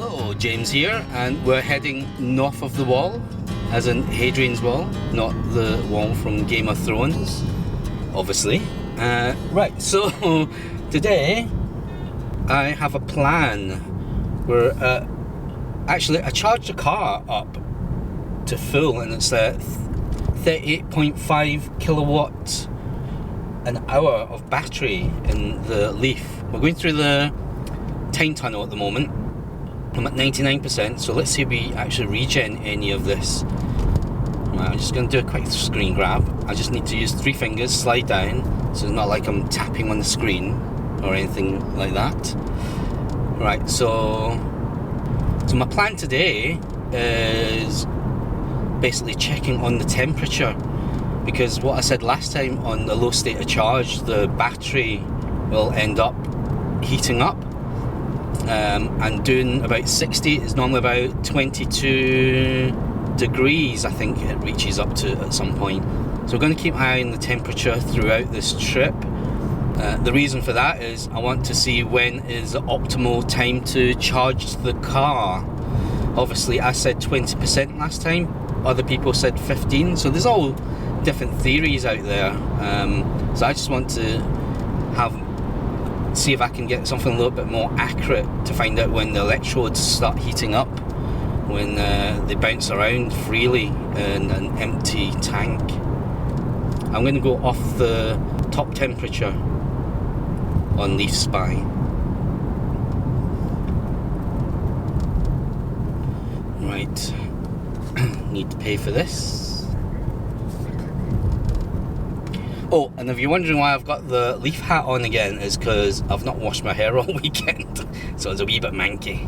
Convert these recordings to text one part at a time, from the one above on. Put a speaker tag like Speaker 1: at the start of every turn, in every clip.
Speaker 1: Hello, James here, and we're heading north of the wall, as in Hadrian's Wall, not the wall from Game of Thrones, obviously. Right, so today I have a plan where actually I charged the car up to full, and it's 38.5 kilowatts an hour of battery in the Leaf. We're going through the time tunnel at the moment. I'm at 99%, so let's see if we actually regen any of this. Right, I'm just going to do a quick screen grab. I just need to use 3 fingers, slide down, so it's not like I'm tapping on the screen or anything like that. Right, so my plan today is basically checking on the temperature, because what I said last time, on the low state of charge, the battery will end up heating up. And doing about 60 is normally about 22 degrees, I think it reaches up to at some point. So we're going to keep an eye on the temperature throughout this trip. The reason for that is I want to see when is the optimal time to charge the car. Obviously I said 20% last time, other people said 15, so there's all different theories out there. So I just want to see if I can get something a little bit more accurate to find out when the electrodes start heating up, when they bounce around freely in an empty tank. I'm going to go off the top temperature on Leaf Spy. Right, need to pay for this. Oh, and if you're wondering why I've got the Leaf hat on again, is because I've not washed my hair all weekend, so it's a wee bit manky.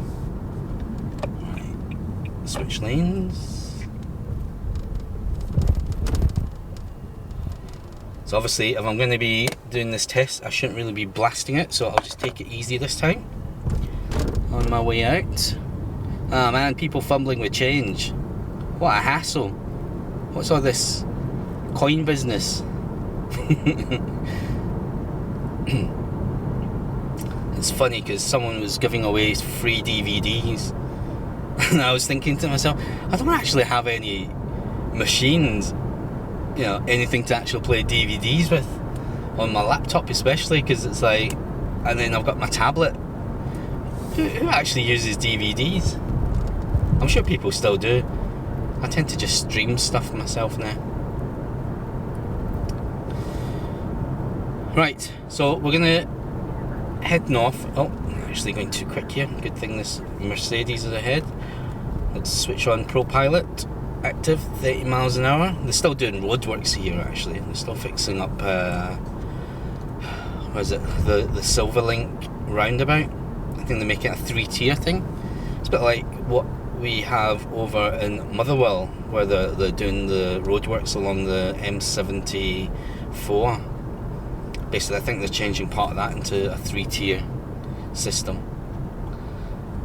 Speaker 1: Right. Switch lanes. So obviously, if I'm going to be doing this test, I shouldn't really be blasting it, so I'll just take it easy this time. On my way out. Ah man, people fumbling with change. What a hassle. What's all this coin business? It's funny because someone was giving away free DVDs and I was thinking to myself, I don't actually have any machines, you know, anything to actually play DVDs with on my laptop, especially because it's like, and then I've got my tablet. Who actually uses DVDs? I'm sure people still do. I tend to just stream stuff myself now. Right, so we're gonna head north. Oh, I'm actually going too quick here. Good thing this Mercedes is ahead. Let's switch on ProPilot. Active, 30 miles an hour. They're still doing roadworks here, actually. They're still fixing up, what is it, the Silverlink roundabout. I think they're making it a 3-tier thing. It's a bit like what we have over in Motherwell, where they're doing the roadworks along the M74. Basically, I think they're changing part of that into a 3-tier system.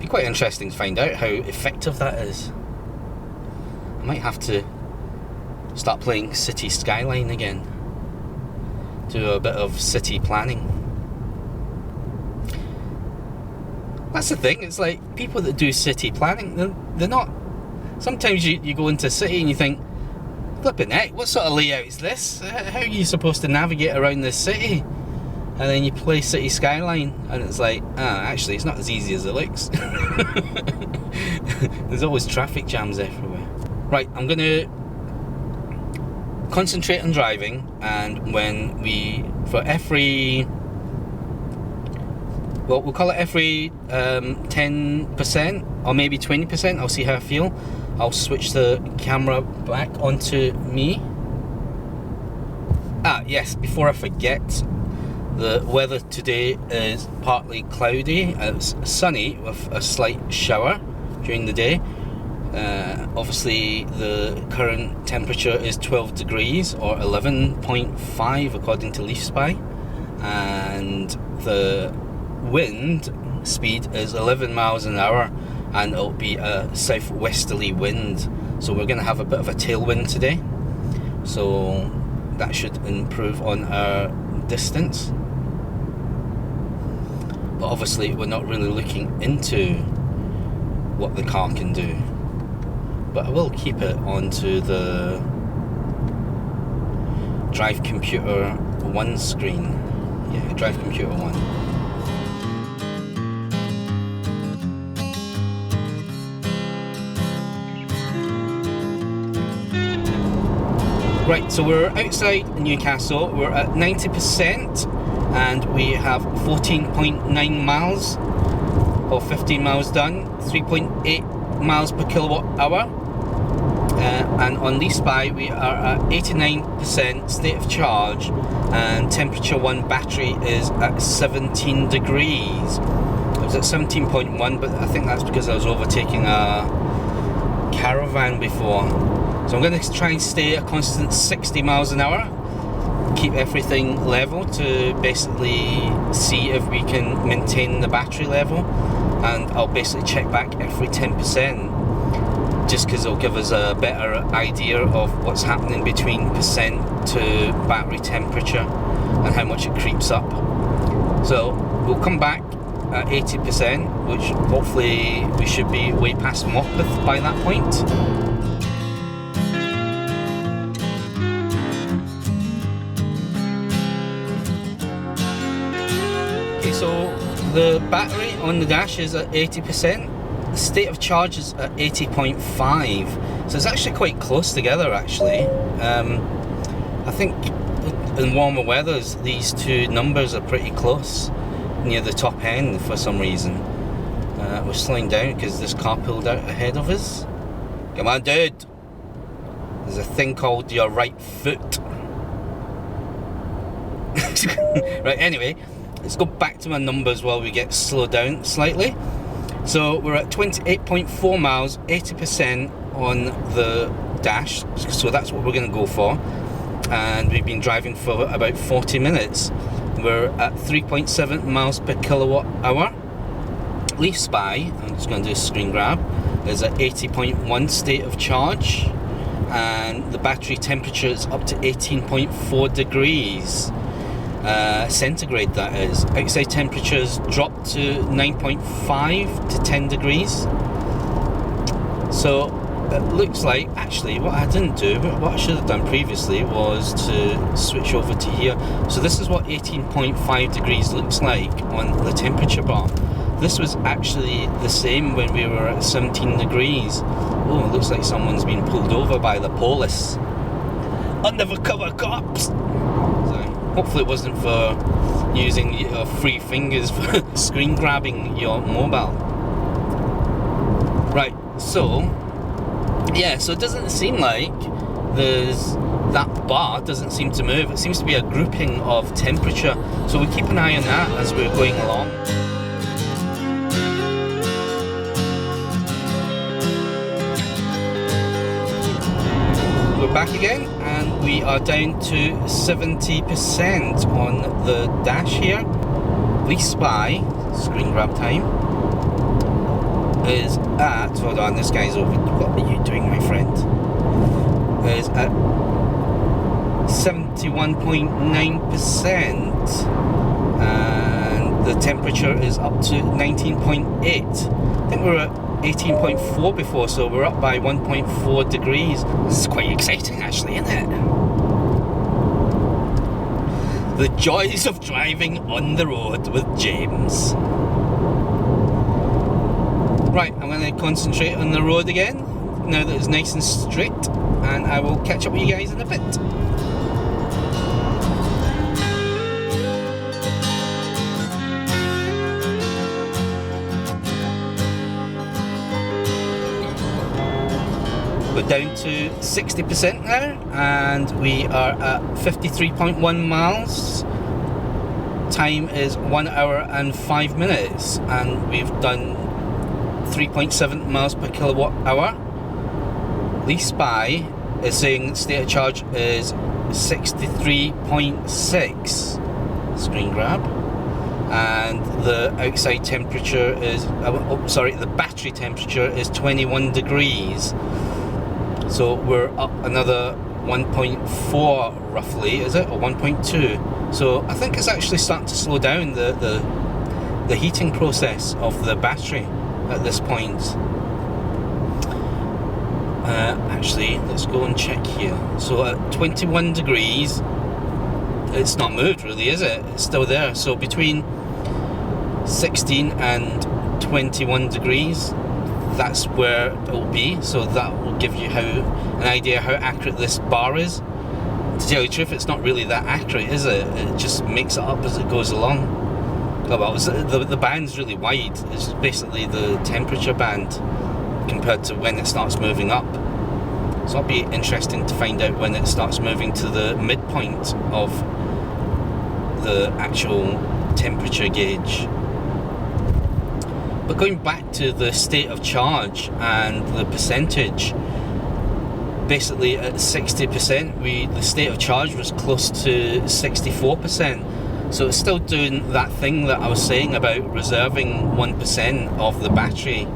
Speaker 1: Be quite interesting to find out how effective that is. I might have to start playing City Skyline again. Do a bit of city planning. That's the thing, it's like, people that do city planning, they're not... Sometimes you go into a city and you think, flipping heck, what sort of layout is this? How are you supposed to navigate around this city? And then you play City Skyline and it's like, actually it's not as easy as it looks. There's always traffic jams everywhere. Right, I'm going to concentrate on driving, and when for every, well, we'll call it every 10% or maybe 20%, I'll see how I feel. I'll switch the camera back onto me. Yes, before I forget, the weather today is partly cloudy. It's sunny with a slight shower during the day. Obviously the current temperature is 12 degrees or 11.5 according to Leaf Spy, and the wind speed is 11 miles an hour, and it'll be a southwesterly wind, so we're going to have a bit of a tailwind today, so that should improve on our distance. But obviously we're not really looking into what the car can do. But I will keep it onto the Drive Computer 1 screen. Yeah, Drive Computer 1. Right, so we're outside Newcastle, we're at 90% and we have 14.9 miles, or 15 miles done, 3.8 miles per kilowatt hour. And on Leaf Spy we are at 89% state of charge, and temperature 1 battery is at 17 degrees. I was at 17.1, but I think that's because I was overtaking a caravan before. So I'm going to try and stay a constant 60 miles an hour, keep everything level to basically see if we can maintain the battery level, and I'll basically check back every 10%, just because it'll give us a better idea of what's happening between percent to battery temperature and how much it creeps up. So we'll come back at 80%, which hopefully we should be way past Mopeth by that point. So the battery on the dash is at 80%, the state of charge is at 80.5, so it's actually quite close together actually. I think in warmer weathers these two numbers are pretty close, near the top end for some reason. We're slowing down because this car pulled out ahead of us. Come on dude, there's a thing called your right foot. Right, anyway, let's go back to my numbers while we get slowed down slightly. So we're at 28.4 miles, 80% on the dash, so that's what we're going to go for. And we've been driving for about 40 minutes. We're at 3.7 miles per kilowatt hour. Leaf Spy, I'm just going to do a screen grab, is at 80.1 state of charge. And the battery temperature is up to 18.4 degrees. Centigrade, that is. Outside temperatures dropped to 9.5 to 10 degrees. So it looks like, actually what I didn't do, what I should have done previously was to switch over to here. So this is what 18.5 degrees looks like on the temperature bar. This was actually the same when we were at 17 degrees. Oh, it looks like someone's been pulled over by the police. Undercover cops! Hopefully it wasn't for using your free fingers for screen grabbing your mobile. Right, so yeah, so it doesn't seem like that bar doesn't seem to move. It seems to be a grouping of temperature, so we keep an eye on that as we're going along. We're back again, and we are down to 70% on the dash here. Leaf Spy, screen grab time, is at, hold on, this guy's over, what are you doing my friend? Is at 71.9%, and the temperature is up to 19.8. I think we're at 18.4 before, so we're up by 1.4 degrees. This is quite exciting actually, isn't it? The joys of driving on the road with James. Right, I'm going to concentrate on the road again, now that it's nice and straight, and I will catch up with you guys in a bit. We're down to 60% now, and we are at 53.1 miles. Time is 1 hour and 5 minutes, and we've done 3.7 miles per kilowatt hour. Leaf Spy is saying state of charge is 63.6. Screen grab. And the outside temperature is, the battery temperature is 21 degrees. So we're up another 1.4 roughly, is it? Or 1.2. So I think it's actually starting to slow down the heating process of the battery. at this point. Actually, let's go and check here. So at 21 degrees, it's not moved really, is it? It's still there. So between 16 and 21 degrees, that's where it will be. So that will give you an idea how accurate this bar is. To tell you the truth, it's not really that accurate, is it? It just makes it up as it goes along. Oh, well, the band's really wide. It's basically the temperature band compared to when it starts moving up. So it'll be interesting to find out when it starts moving to the midpoint of the actual temperature gauge. But going back to the state of charge and the percentage, basically at 60%, the state of charge was close to 64%. So it's still doing that thing that I was saying about reserving 1% of the battery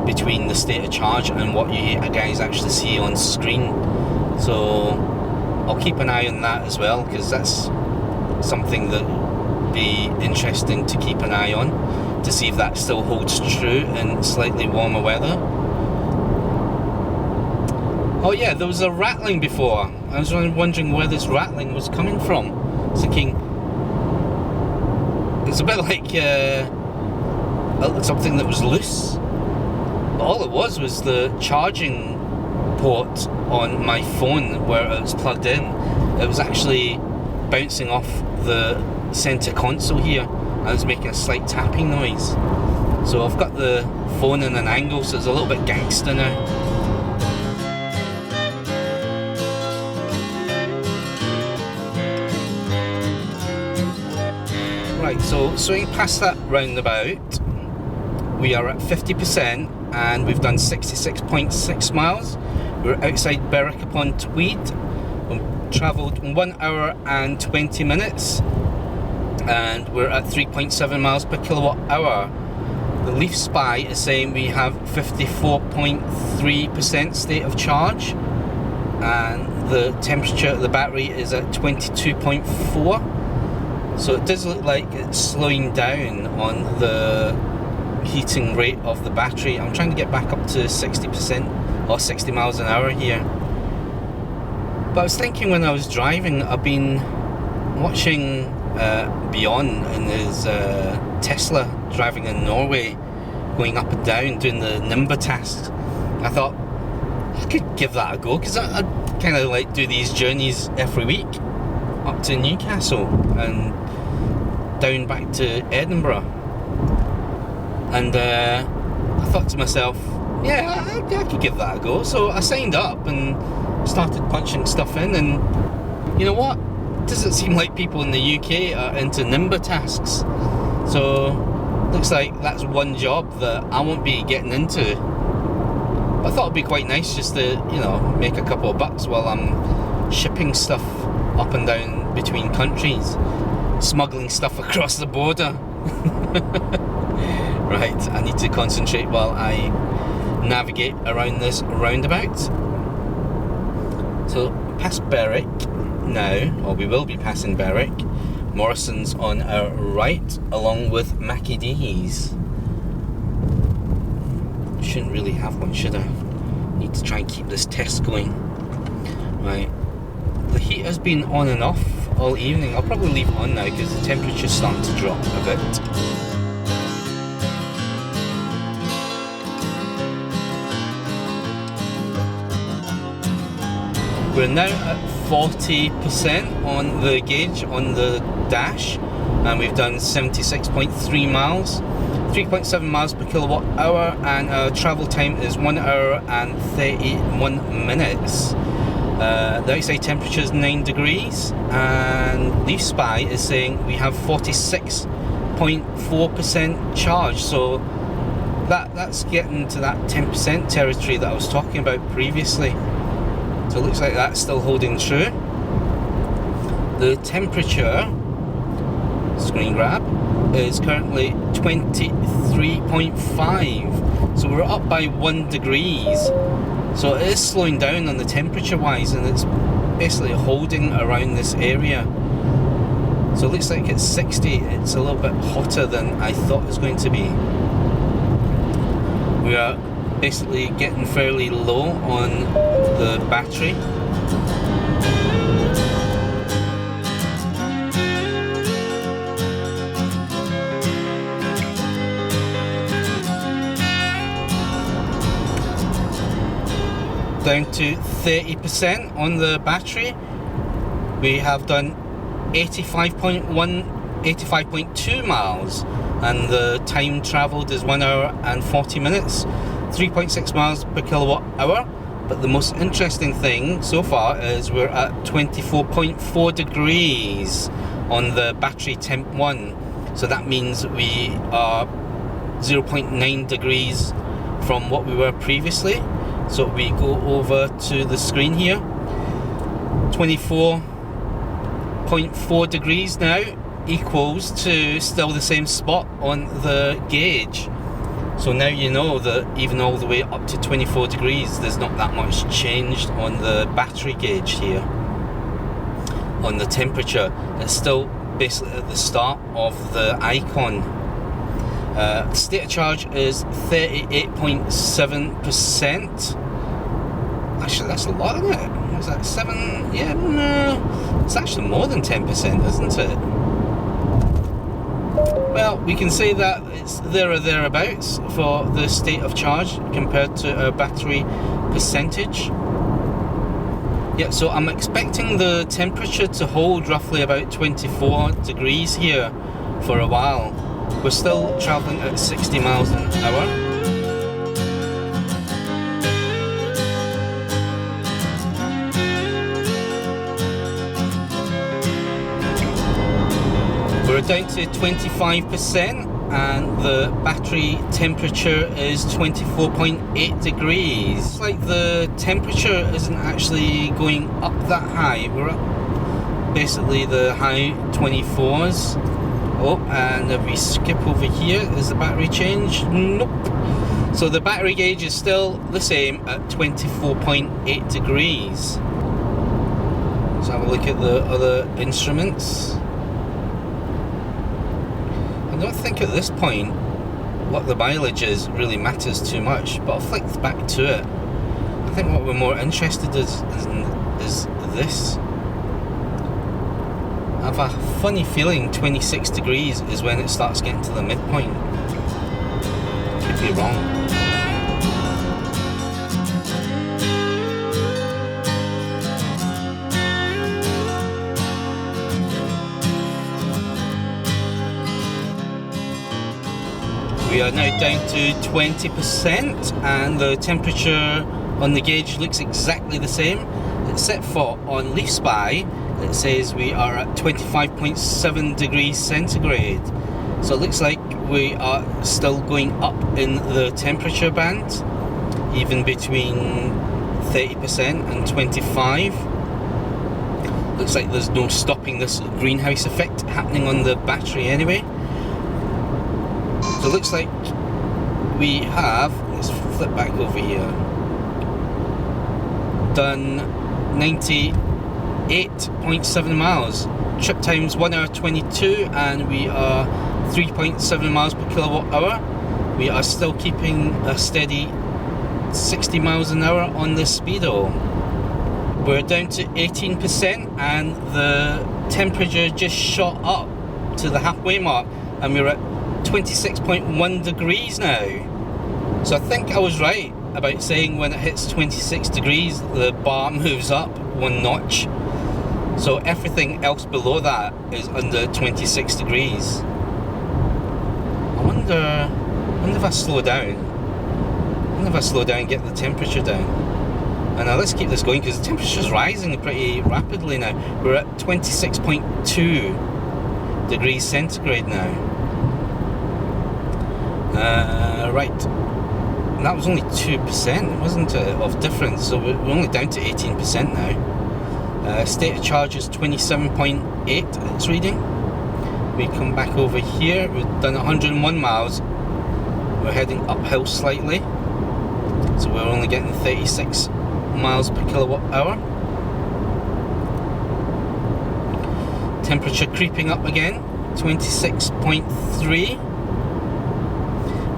Speaker 1: between the state of charge and what you guys actually see on screen. So I'll keep an eye on that as well, because that's something that would be interesting to keep an eye on, to see if that still holds true in slightly warmer weather. Oh yeah, there was a rattling before. I was wondering where this rattling was coming from. I was thinking, it's a bit like something that was loose. All it was the charging port on my phone where it was plugged in. It was actually bouncing off the center console here. I was making a slight tapping noise. So I've got the phone in an angle, so it's a little bit gangster now. Right, so swinging past that roundabout, we are at 50% and we've done 66.6 miles. We're outside Berwick upon Tweed. We've travelled 1 hour and 20 minutes and we're at 3.7 miles per kilowatt hour. The Leaf Spy is saying we have 54.3% state of charge and the temperature of the battery is at 22.4. So it does look like it's slowing down on the heating rate of the battery. I'm trying to get back up to 60% or 60 miles an hour here. But I was thinking when I was driving, I've been watching Bjorn in his Tesla driving in Norway, going up and down doing the Nimba tasks. I thought I could give that a go, because I kind of like do these journeys every week up to Newcastle and down back to Edinburgh. And I thought to myself, yeah, I could give that a go. So I signed up and started punching stuff in, and you know what? It doesn't seem like people in the UK are into Nimba tasks. So looks like that's one job that I won't be getting into. But I thought it'd be quite nice just to, you know, make a couple of bucks while I'm shipping stuff up and down between countries, smuggling stuff across the border. Right, I need to concentrate while I navigate around this roundabout. So past Berwick now, or we will be passing Berwick. Morrison's on our right, along with Mackie D's. Shouldn't really have one, should I? Need to try and keep this test going. Right, the heat has been on and off all evening. I'll probably leave it on now because the temperature's starting to drop a bit. We're now at 40% on the gauge on the dash, and we've done 76.3 miles, 3.7 miles per kilowatt hour, and our travel time is 1 hour and 31 minutes. The outside temperature is 9 degrees, and Leaf Spy is saying we have 46.4% charge. So that's getting to that 10% territory that I was talking about previously. So it looks like that's still holding true. The temperature, screen grab, is currently 23.5. So we're up by 1 degrees. So it is slowing down on the temperature wise, and it's basically holding around this area. So it looks like it's 60. It's a little bit hotter than I thought it was going to be. We are basically getting fairly low on the battery. Down to 30% on the battery. We have done 85.2 miles, and the time travelled is 1 hour and 40 minutes, 3.6 miles per kilowatt hour. But the most interesting thing so far is we're at 24.4 degrees on the battery Temp 1. So that means we are 0.9 degrees from what we were previously. So we go over to the screen here, 24.4 degrees now equals to still the same spot on the gauge. So now you know that even all the way up to 24 degrees, there's not that much changed on the battery gauge here. On the temperature, it's still basically at the start of the icon. State of charge is 38.7%. Actually, that's a lot, isn't it? Is that 7? Yeah, no. It's actually more than 10%, isn't it? Well, we can say that it's there or thereabouts for the state of charge compared to our battery percentage. Yeah, so I'm expecting the temperature to hold roughly about 24 degrees here for a while. We're still travelling at 60 miles an hour. We're down to 25% and the battery temperature is 24.8 degrees. It's like the temperature isn't actually going up that high. We're up basically the high 24s. Oh, and if we skip over here, is the battery change? Nope. So the battery gauge is still the same at 24.8 degrees. Let's have a look at the other instruments. I don't think at this point what the mileage is really matters too much, but I'll flick back to it. I think what we're more interested in is this. I have a funny feeling 26 degrees is when it starts getting to the midpoint. Could be wrong. We are now down to 20% and the temperature on the gauge looks exactly the same, except for on Leaf Spy it says we are at 25.7 degrees centigrade. So it looks like we are still going up in the temperature band, even between 30% and 25. Looks like there's no stopping this greenhouse effect happening on the battery anyway. So it looks like we have, let's flip back over here, done 98.7 miles. Trip time's 1 hour 22 and we are 3.7 miles per kilowatt hour. We are still keeping a steady 60 miles an hour on the speedo. We're down to 18% and the temperature just shot up to the halfway mark and we're at 26.1 degrees now. So I think I was right about saying when it hits 26 degrees the bar moves up 1 notch. So everything else below that is under 26 degrees. I wonder if I slow down. I wonder if I slow down and get the temperature down. And now let's keep this going because the temperature's rising pretty rapidly now. We're at 26.2 degrees centigrade now. Right, and that was only 2%, wasn't it, of difference, so we're only down to 18% now. State of charge is 27.8 it's reading. We come back over here, we've done 101 miles. We're heading uphill slightly, so we're only getting 36 miles per kilowatt hour. Temperature creeping up again, 26.3.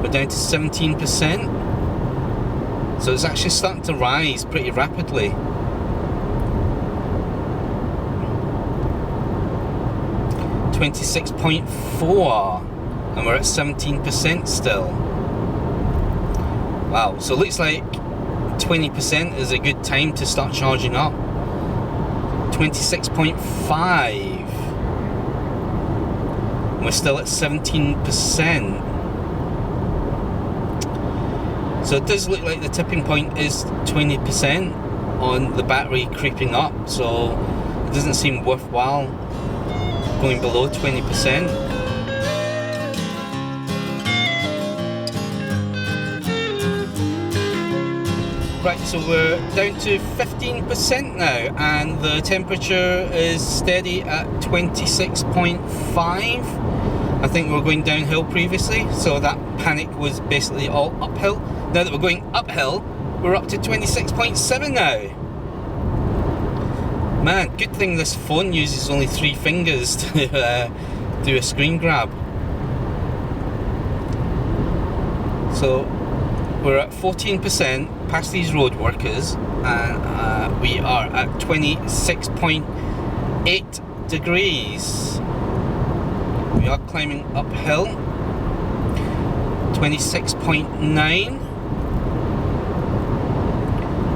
Speaker 1: We're down to 17%. So it's actually starting to rise pretty rapidly. .4, and we're at 17% still. Wow, so it looks like 20% is a good time to start charging up. 26.5. We're still at 17%. So it does look like the tipping point is 20% on the battery creeping up, so it doesn't seem worthwhile going below 20%. Right, so we're down to 15% now, and the temperature is steady at 26.5. I think we were going downhill previously, so that panic was basically all uphill. Now that we're going uphill, we're up to 26.7 now. Man, good thing this phone uses only 3 fingers to do a screen grab. So we're at 14% past these road workers, and we are at 26.8 degrees. We are climbing uphill. 26.9.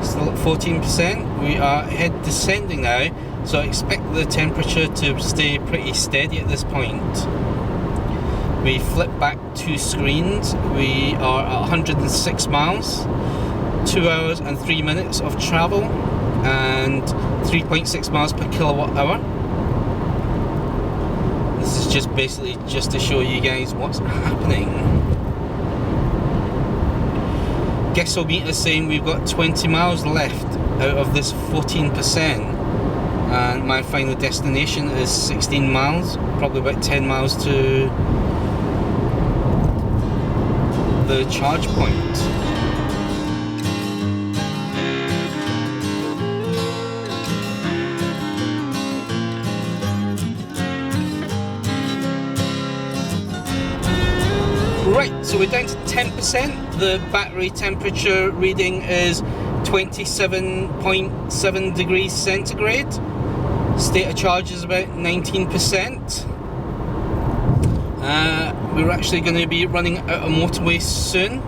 Speaker 1: Still at 14%. We are head descending now, so I expect the temperature to stay pretty steady at this point. We flip back 2 screens. We are at 106 miles, 2 hours and 3 minutes of travel, and 3.6 miles per kilowatt hour. This is just basically just to show you guys what's happening. Gasometer saying we've got 20 miles left out of this 14%, and my final destination is 16 miles, probably about 10 miles to the charge point. Right, so we're down to 10%. The battery temperature reading is 27.7 degrees centigrade. State of charge is about 19%. We're actually going to be running out of motorway soon.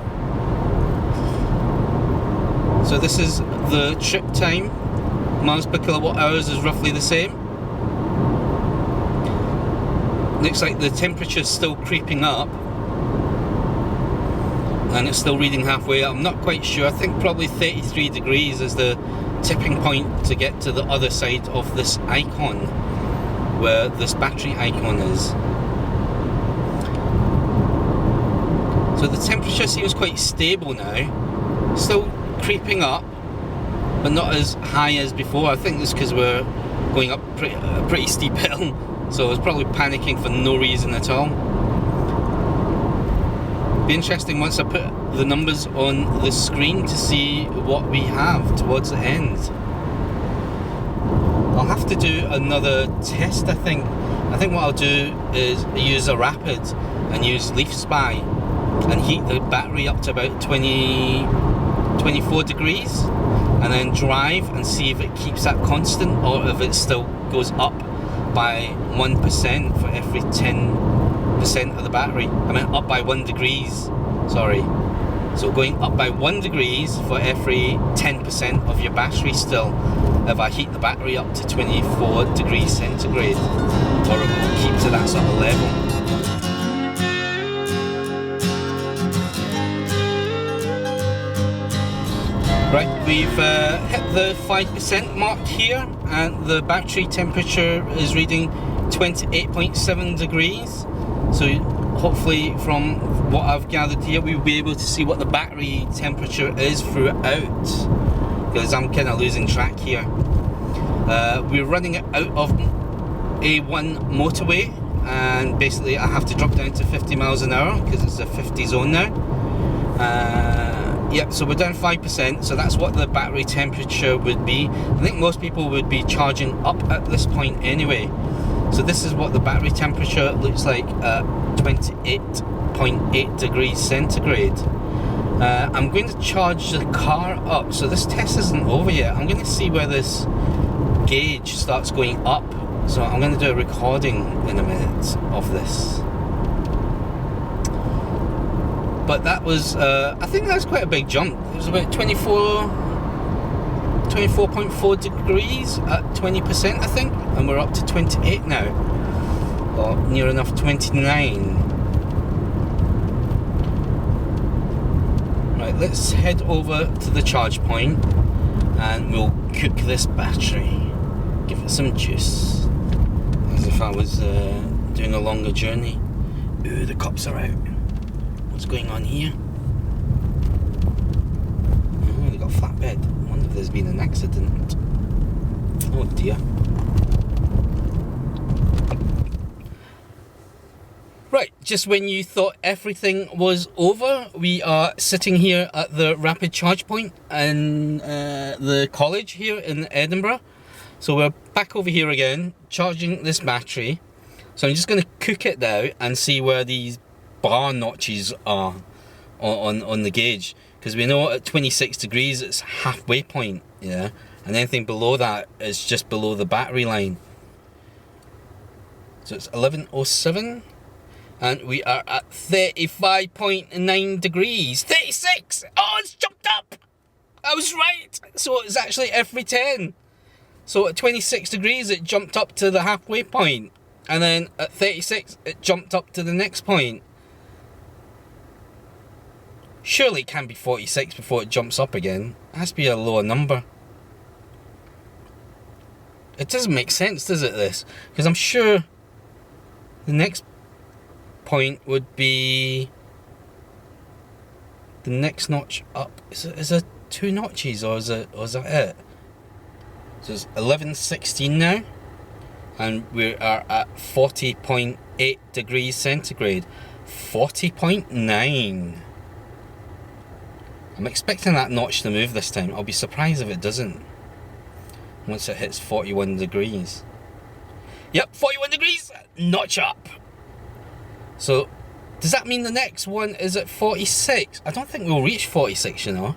Speaker 1: So this is the trip time. Miles per kilowatt hours is roughly the same. Looks like the temperature is still creeping up, and it's still reading halfway. I'm not quite sure. I think probably 33 degrees is the tipping point to get to the other side of this icon, where this battery icon is. So the temperature seems quite stable now. Still creeping up, but not as high as before. I think it's because we're going up a pretty steep hill, so I was probably panicking for no reason at all. Be interesting once I put the numbers on the screen to see what we have towards the end. I'll have to do another test, I think. I think what I'll do is use a rapid and use Leaf Spy and heat the battery up to about 24 degrees, and then drive and see if it keeps that constant or if it still goes up by 1% for every 10% of the battery. I mean up by 1 degrees, sorry. So going up by 1 degrees for every 10% of your battery still, if I heat the battery up to 24 degrees centigrade, or it will keep to that sort of level. Right, we've hit the 5% mark here, and the battery temperature is reading 28.7 degrees. So hopefully from what I've gathered here, we'll be able to see what the battery temperature is throughout, because I'm kind of losing track here. We're running out of A1 motorway, and basically I have to drop down to 50 miles an hour because it's a 50 zone now. Yep, so we're down 5%, so that's what the battery temperature would be. I think most people would be charging up at this point anyway. So this is what the battery temperature looks like at 28.8 degrees centigrade. I'm going to charge the car up. So this test isn't over yet. I'm going to see where this gauge starts going up. So I'm going to do a recording in a minute of this. But that was, I think that's quite a big jump. It was about 24.4 degrees at 20%, I think. And we're up to 28 now. Or near enough 29. Right, let's head over to the charge point and we'll cook this battery. Give it some juice. As if I was doing a longer journey. Ooh, the cops are out. What's going on here? Oh, they got a flatbed. I wonder if there's been an accident. Oh dear. Right, just when you thought everything was over, we are sitting here at the rapid charge point in the college here in Edinburgh. So we're back over here again, charging this battery. So I'm just going to cook it now and see where these bar notches are on the gauge. Because we know at 26 degrees it's halfway point, yeah? And anything below that is just below the battery line. So it's 11:07. And we are at 35.9 degrees. 36! Oh, it's jumped up! I was right! So it's actually every 10. So at 26 degrees, it jumped up to the halfway point. And then at 36, it jumped up to the next point. Surely it can be 46 before it jumps up again. It has to be a lower number. It doesn't make sense, does it, this? Because I'm sure the next point would be the next notch up. Is there 2 notches or is that it? So it's 11:16 now, and we are at 40.8 degrees centigrade. 40.9. I'm expecting that notch to move this time. I'll be surprised if it doesn't once it hits 41 degrees. Yep, 41 degrees, notch up. So, does that mean the next one is at 46? I don't think we'll reach 46, you know.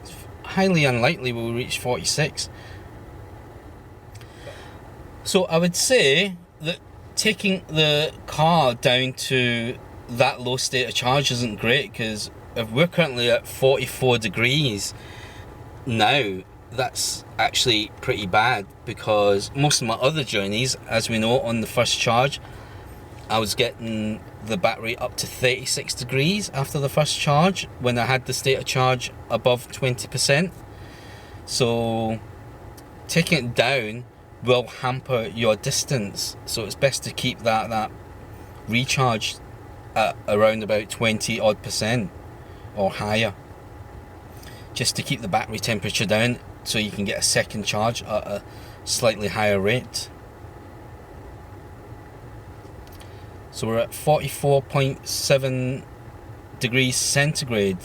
Speaker 1: It's highly unlikely we'll reach 46. So, I would say that taking the car down to that low state of charge isn't great, because if we're currently at 44 degrees now, that's actually pretty bad, because most of my other journeys, as we know, on the first charge, I was getting the battery up to 36 degrees after the first charge when I had the state of charge above 20%. So taking it down will hamper your distance. So it's best to keep that recharge at around about 20 odd percent or higher, just to keep the battery temperature down so you can get a second charge at a slightly higher rate. So we're at 44.7 degrees centigrade.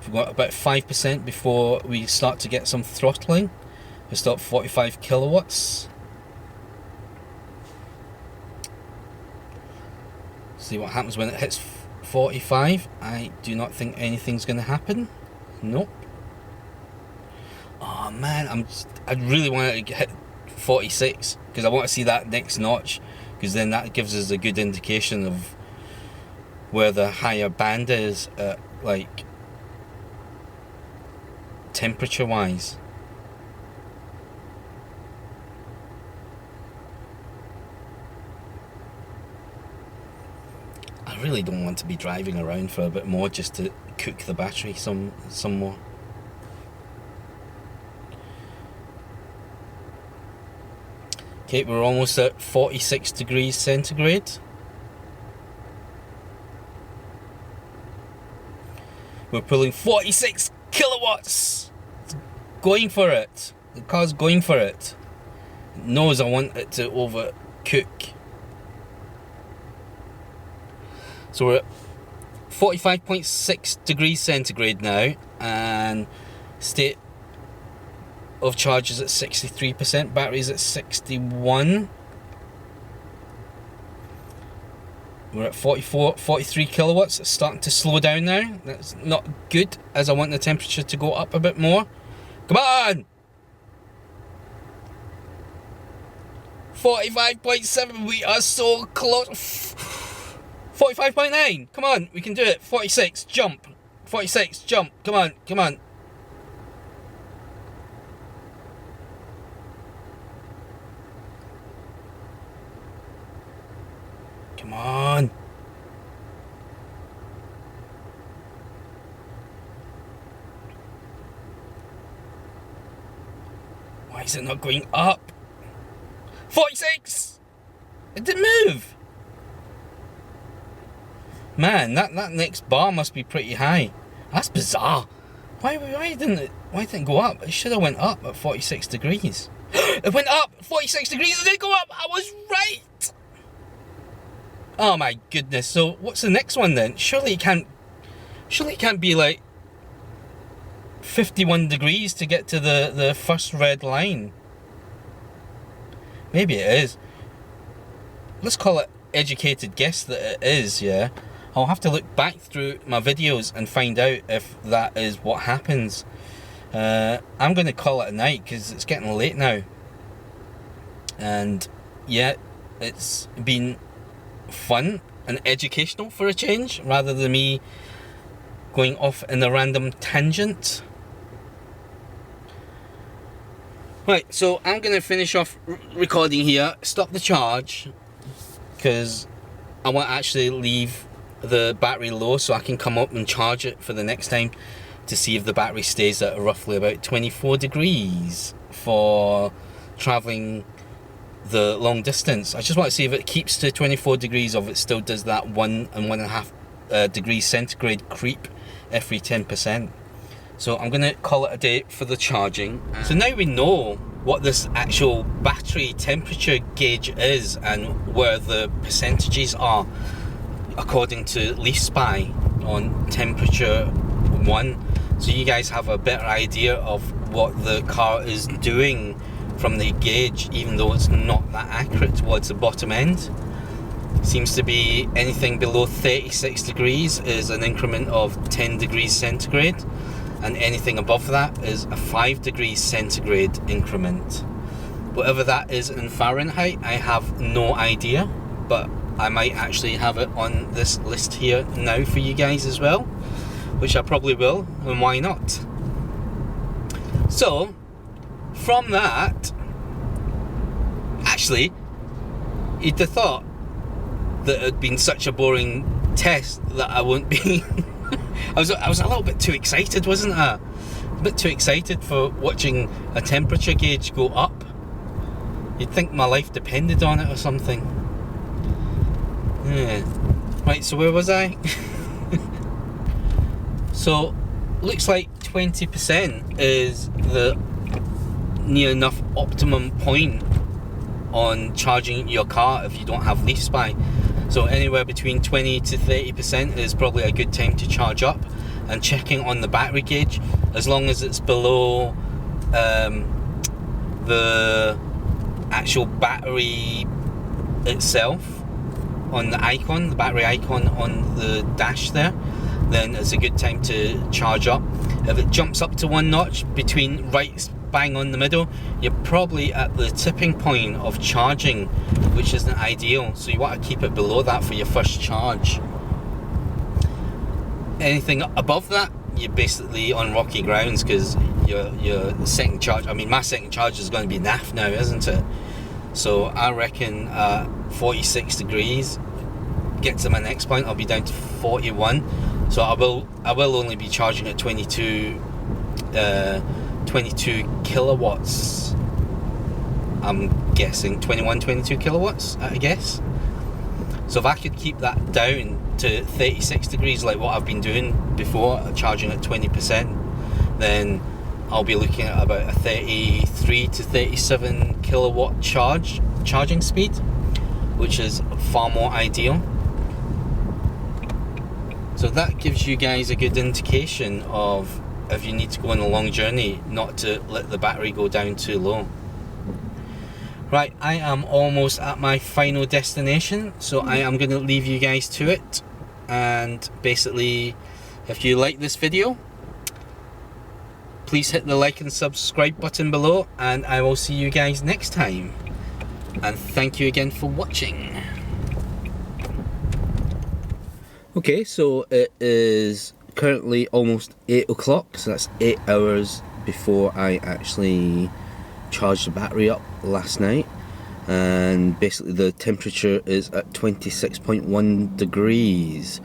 Speaker 1: We've got about 5% before we start to get some throttling. We're still at 45 kilowatts. See what happens when it hits 45. I do not think anything's going to happen. Nope. Oh man, I really want to hit 46 because I want to see that next notch, because then that gives us a good indication of where the higher band is, like temperature wise. I really don't want to be driving around for a bit more just to cook the battery some more. Okay, we're almost at 46 degrees centigrade. We're pulling 46 kilowatts. It's going for it. The car's going for it. It knows I want it to overcook. So we're at 45.6 degrees centigrade now, and state of charge is at 63%, battery's at 61. We're at 43 kilowatts. It's starting to slow down now. That's not good, as I want the temperature to go up a bit more. Come on! 45.7, we are so close. 45.9, come on, we can do it. 46, jump. 46, jump, come on, come on. Come on. Why is it not going up? 46! It didn't move. Man, that next bar must be pretty high. That's bizarre. Why didn't it go up? It should have went up at 46 degrees. It went up 46 degrees. It did go up. I was right. Oh my goodness. So what's the next one then? Surely it can't be like 51 degrees to get to the first red line. Maybe it is. Let's call it educated guess that it is, yeah. I'll have to look back through my videos and find out if that is what happens. I'm going to call it a night because it's getting late now. And yeah, it's been fun and educational for a change, rather than me going off in a random tangent. Right, so I'm going to finish off recording here, stop the charge, because I want to actually leave the battery low so I can come up and charge it for the next time to see if the battery stays at roughly about 24 degrees for travelling the long distance. I just want to see if it keeps to 24 degrees or if it still does that 1 and 1.5 degrees centigrade creep every 10%. So I'm going to call it a day for the charging. So now we know what this actual battery temperature gauge is and where the percentages are according to Leaf Spy on temperature 1. So you guys have a better idea of what the car is doing from the gauge, even though it's not that accurate towards the bottom end. Seems to be anything below 36 degrees is an increment of 10 degrees centigrade, and anything above that is a 5 degrees centigrade increment. Whatever that is in Fahrenheit, I have no idea, but I might actually have it on this list here now for you guys as well, which I probably will, and why not? So from that, actually, you'd have thought that it had been such a boring test that I wouldn't be I was a little bit too excited, wasn't I? A bit too excited for watching a temperature gauge go up. You'd think my life depended on it or something. Yeah. Right, so where was I? So, looks like 20% is the near enough optimum point on charging your car if you don't have Leaf Spy. So anywhere between 20 to 30% is probably a good time to charge up, and checking on the battery gauge, as long as it's below the actual battery itself on the icon, the battery icon on the dash there, then it's a good time to charge up. If it jumps up to one notch between right bang on the middle, you're probably at the tipping point of charging, which isn't ideal, so you want to keep it below that for your first charge. Anything above that, you're basically on rocky grounds, because your second charge, I mean my second charge is going to be naff now, isn't it? So I reckon 46 degrees, get to my next point, I'll be down to 41. So I will only be charging at 22 kilowatts. I'm guessing 22 kilowatts, I guess. So if I could keep that down to 36 degrees like what I've been doing before, charging at 20%, then I'll be looking at about a 33 to 37 kilowatt charging speed, which is far more ideal. So that gives you guys a good indication of if you need to go on a long journey, not to let the battery go down too low. Right, I am almost at my final destination, so I am going to leave you guys to it. And basically, if you like this video, please hit the like and subscribe button below, and I will see you guys next time. And thank you again for watching. Okay, so it is currently almost 8 o'clock, so that's 8 hours before I actually charged the battery up last night. And basically the temperature is at 26.1 degrees.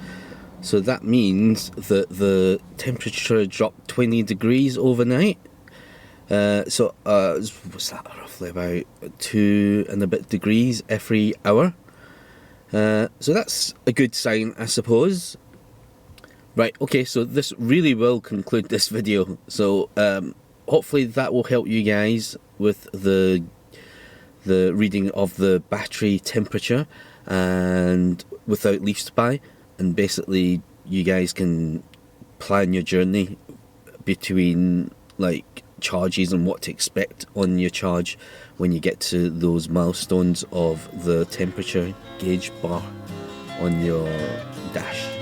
Speaker 1: So that means that the temperature dropped 20 degrees overnight. What's that, roughly about 2 and a bit degrees every hour. So that's a good sign, I suppose. Right, okay, so this really will conclude this video. So hopefully that will help you guys with the reading of the battery temperature and without Leaf Spy, and basically you guys can plan your journey between like charges and what to expect on your charge when you get to those milestones of the temperature gauge bar on your dash.